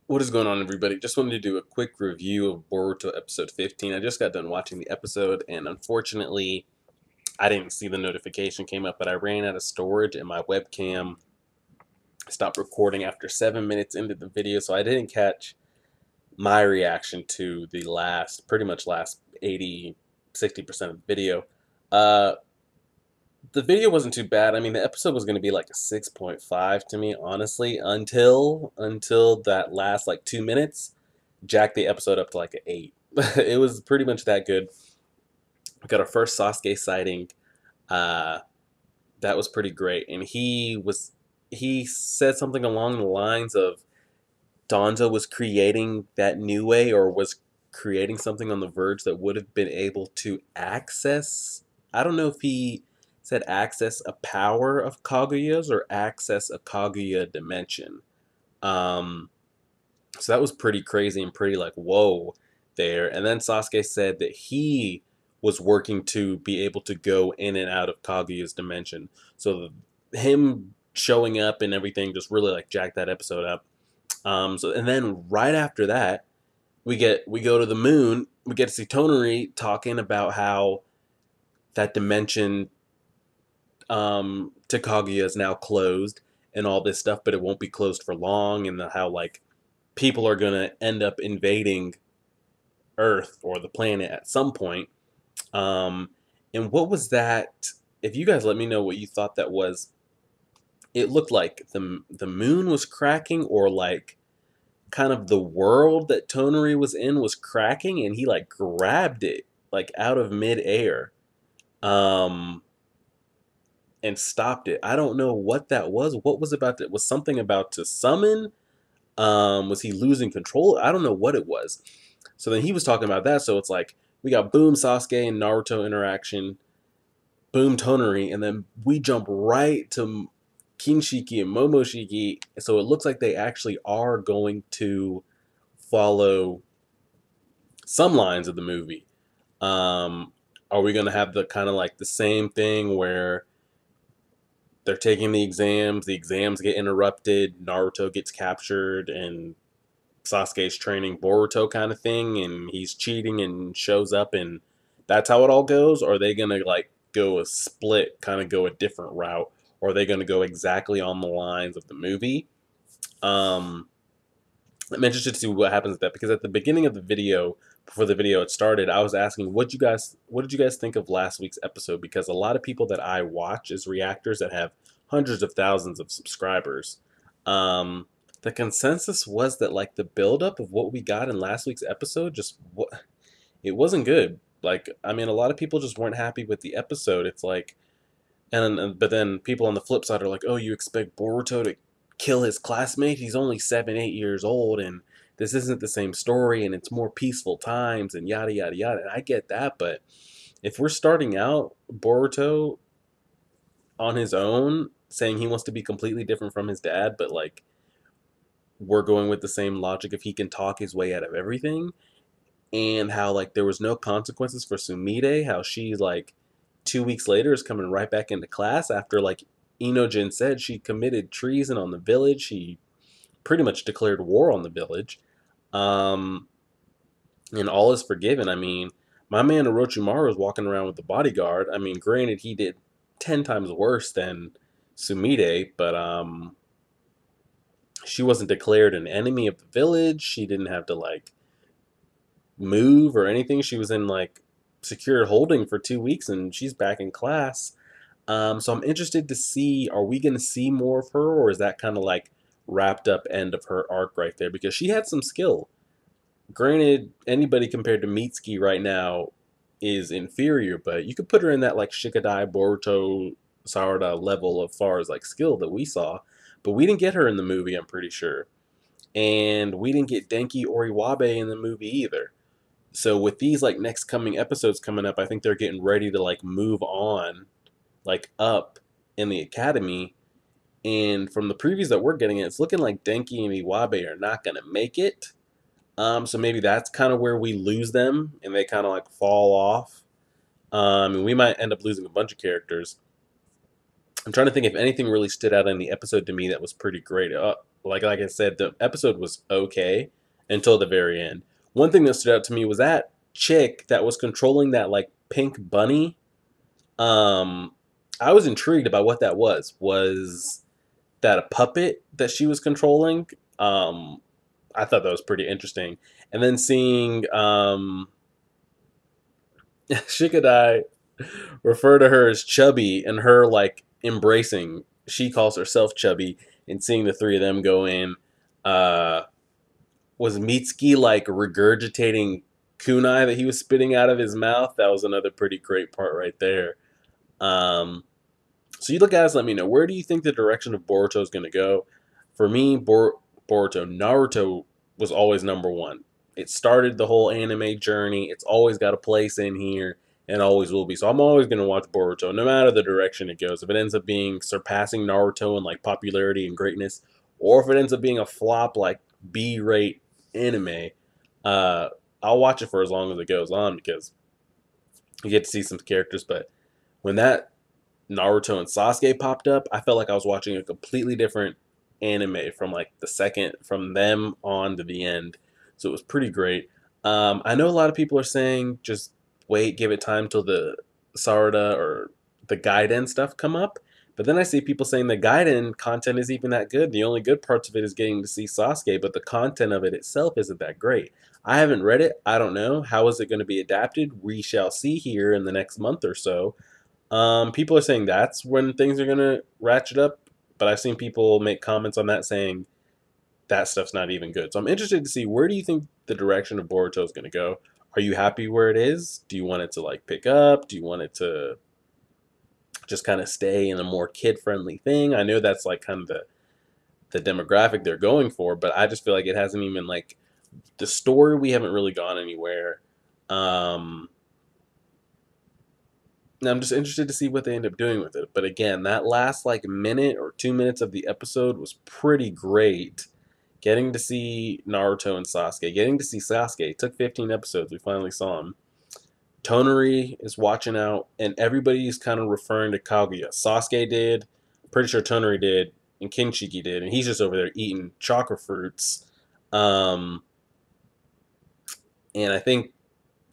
What is going on, everybody? Just wanted to do a quick review of Boruto episode 15. I just got done watching the episode, and unfortunately, I didn't see the notification came up, but I ran out of storage, and my webcam stopped recording after 7 minutes into the video, so I didn't catch my reaction to the pretty much last 80, 60% of the video. Uh, the video wasn't too bad. I mean, the episode was going to be like a 6.5 to me, honestly, until that last like 2 minutes jacked the episode up to like an 8. It was pretty much that good. We got our first Sasuke sighting. Uh, that was pretty great, and he said something along the lines of Donzo was creating that new way, or was creating something on the verge that would have been able to access. I don't know if he said access a power of Kaguya's or access a Kaguya dimension. Um, So that was pretty crazy and pretty like whoa there. And then Sasuke said that he was working to be able to go in and out of Kaguya's dimension. So him showing up and everything just really like jacked that episode up. So and then right after that, we go to the moon. We get to see Toneri talking about how that dimension to Kaguya is now closed and all this stuff, but it won't be closed for long, and how like people are gonna end up invading Earth or the planet at some point. Um, and what was that? If you guys let me know what you thought that was, it looked like the moon was cracking, or like kind of the world that Toneri was in was cracking, and he like grabbed it like out of midair, um, and stopped it. I don't know what that was. What was about that? Was something about to summon? Was he losing control? I don't know what it was. So then he was talking about that. So it's like we got boom Sasuke and Naruto interaction, boom Toneri, and then we jump right to Kinshiki and Momoshiki. So it looks like they actually are going to follow some lines of the movie. Um, are we going to have the kind of like the same thing where they're taking the exams get interrupted, Naruto gets captured, and Sasuke's training Boruto kind of thing, and he's cheating and shows up, and that's how it all goes? Or are they gonna like go a split, kind of go a different route? Or are they gonna go exactly on the lines of the movie? Um, I'm interested to see what happens with that, because at the beginning of the video, before the video had started, I was asking what did you guys think of last week's episode? Because a lot of people that I watch as reactors that have hundreds of thousands of subscribers, um, the consensus was that like the buildup of what we got in last week's episode just what it wasn't good. Like, I mean, a lot of people just weren't happy with the episode. It's like, and but then people on the flip side are like, oh, you expect Boruto to kill his classmate? He's only 7, 8 years old, and this isn't the same story, and it's more peaceful times, and yada yada yada. And I get that, but if we're starting out Boruto on his own, saying he wants to be completely different from his dad, but like we're going with the same logic if he can talk his way out of everything, and how like there was no consequences for Sumide, how she like 2 weeks later is coming right back into class after like Inojin said she committed treason on the village. She pretty much declared war on the village. Um, and all is forgiven. I mean, my man Orochimaru is walking around with the bodyguard. I mean, granted, he did 10 times worse than Sumide, but she wasn't declared an enemy of the village. She didn't have to like move or anything. She was in like secure holding for 2 weeks, and she's back in class. So I'm interested to see, are we going to see more of her, or is that kind of like wrapped up end of her arc right there? Because she had some skill. Granted, anybody compared to Mitsuki right now is inferior, but you could put her in that like Shikadai, Boruto, Sarada level of far as like skill that we saw. But we didn't get her in the movie, I'm pretty sure. And we didn't get Denki or Iwabe in the movie either. So with these like next coming episodes coming up, I think they're getting ready to like move on, like up in the academy. And from the previews that we're getting, it's looking like Denki and Iwabe are not gonna make it. So maybe that's kind of where we lose them, and they kind of like fall off. And we might end up losing a bunch of characters. I'm trying to think if anything really stood out in the episode to me that was pretty great. like I said, the episode was okay until the very end. One thing that stood out to me was that chick that was controlling that like pink bunny. Um, I was intrigued about what that was. Was that a puppet that she was controlling? Um, I thought that was pretty interesting. And then seeing Shikadai refer to her as chubby and her like embracing, she calls herself chubby, and seeing the three of them go in, uh, was Mitsuki like regurgitating kunai that he was spitting out of his mouth? That was another pretty great part right there. Um, so you guys, let me know, where do you think the direction of Boruto is going to go? For me, Boruto, Naruto was always number one. It started the whole anime journey. It's always got a place in here and always will be. So I'm always going to watch Boruto, no matter the direction it goes. If it ends up being surpassing Naruto in like popularity and greatness, or if it ends up being a flop like B-rate anime, uh, I'll watch it for as long as it goes on because you get to see some characters. But when that Naruto and Sasuke popped up, I felt like I was watching a completely different anime from like the second from them on to the end. So it was pretty great. I know a lot of people are saying just wait, give it time till the Sarada or the Gaiden stuff come up. But then I see people saying the Gaiden content is even that good. The only good parts of it is getting to see Sasuke, but the content of it itself isn't that great. I haven't read it. I don't know. How is it going to be adapted? We shall see here in the next month or so. People are saying that's when things are gonna ratchet up, but I've seen people make comments on that saying that stuff's not even good. So I'm interested to see, where do you think the direction of Boruto is gonna go? Are you happy where it is? Do you want it to like pick up? Do you want it to just kind of stay in a more kid friendly thing? I know that's like kind of the demographic they're going for, but I just feel like it hasn't even like the story. We haven't really gone anywhere. Um, And I'm just interested to see what they end up doing with it. But again, that last like minute or 2 minutes of the episode was pretty great. Getting to see Naruto and Sasuke, getting to see Sasuke. It took 15 episodes. We finally saw him. Toneri is watching out, and everybody's kind of referring to Kaguya. Sasuke did, pretty sure Toneri did, and Kinshiki did, and he's just over there eating chakra fruits. Um, and I think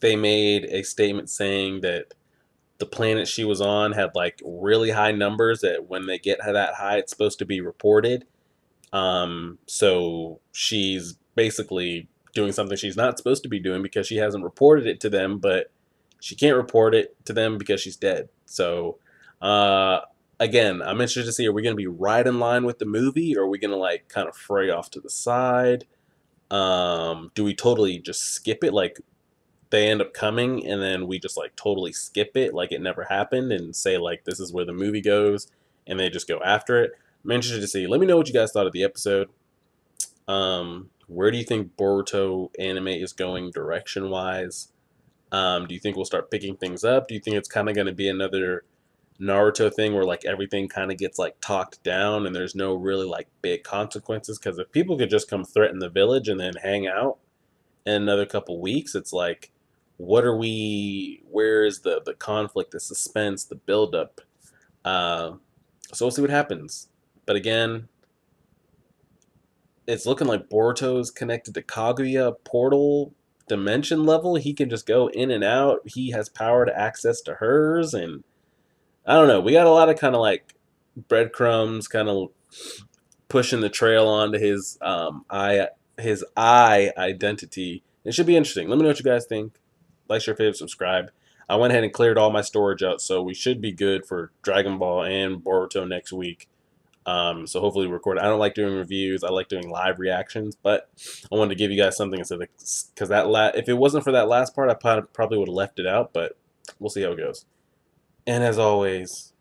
they made a statement saying that the planet she was on had like really high numbers that when they get that high, it's supposed to be reported. So she's basically doing something she's not supposed to be doing because she hasn't reported it to them, but she can't report it to them because she's dead. So, uh, again, I'm interested to see, are we going to be right in line with the movie, or are we going to like kind of fray off to the side? Do we totally just skip it? Like, they end up coming and then we just like totally skip it like it never happened and say like this is where the movie goes and they just go after it. I'm interested to see. Let me know what you guys thought of the episode. Where do you think Boruto anime is going direction wise? Do you think we'll start picking things up? Do you think it's kind of going to be another Naruto thing where like everything kind of gets like talked down and there's no really like big consequences? Because if people could just come threaten the village and then hang out in another couple weeks, it's like, what are we? Where is the conflict, the suspense, the buildup? Uh, so we'll see what happens. But again, it's looking like Boruto's connected to Kaguya portal dimension level. He can just go in and out. He has power to access to hers, and I don't know. We got a lot of kind of like breadcrumbs, kind of pushing the trail onto his eye identity. It should be interesting. Let me know what you guys think. Like, share, favorite, subscribe. I went ahead and cleared all my storage out, so we should be good for Dragon Ball and Boruto next week. So hopefully we record. I don't like doing reviews. I like doing live reactions, but I wanted to give you guys something instead of, because if it wasn't for that last part, I probably would have left it out. But we'll see how it goes. And as always,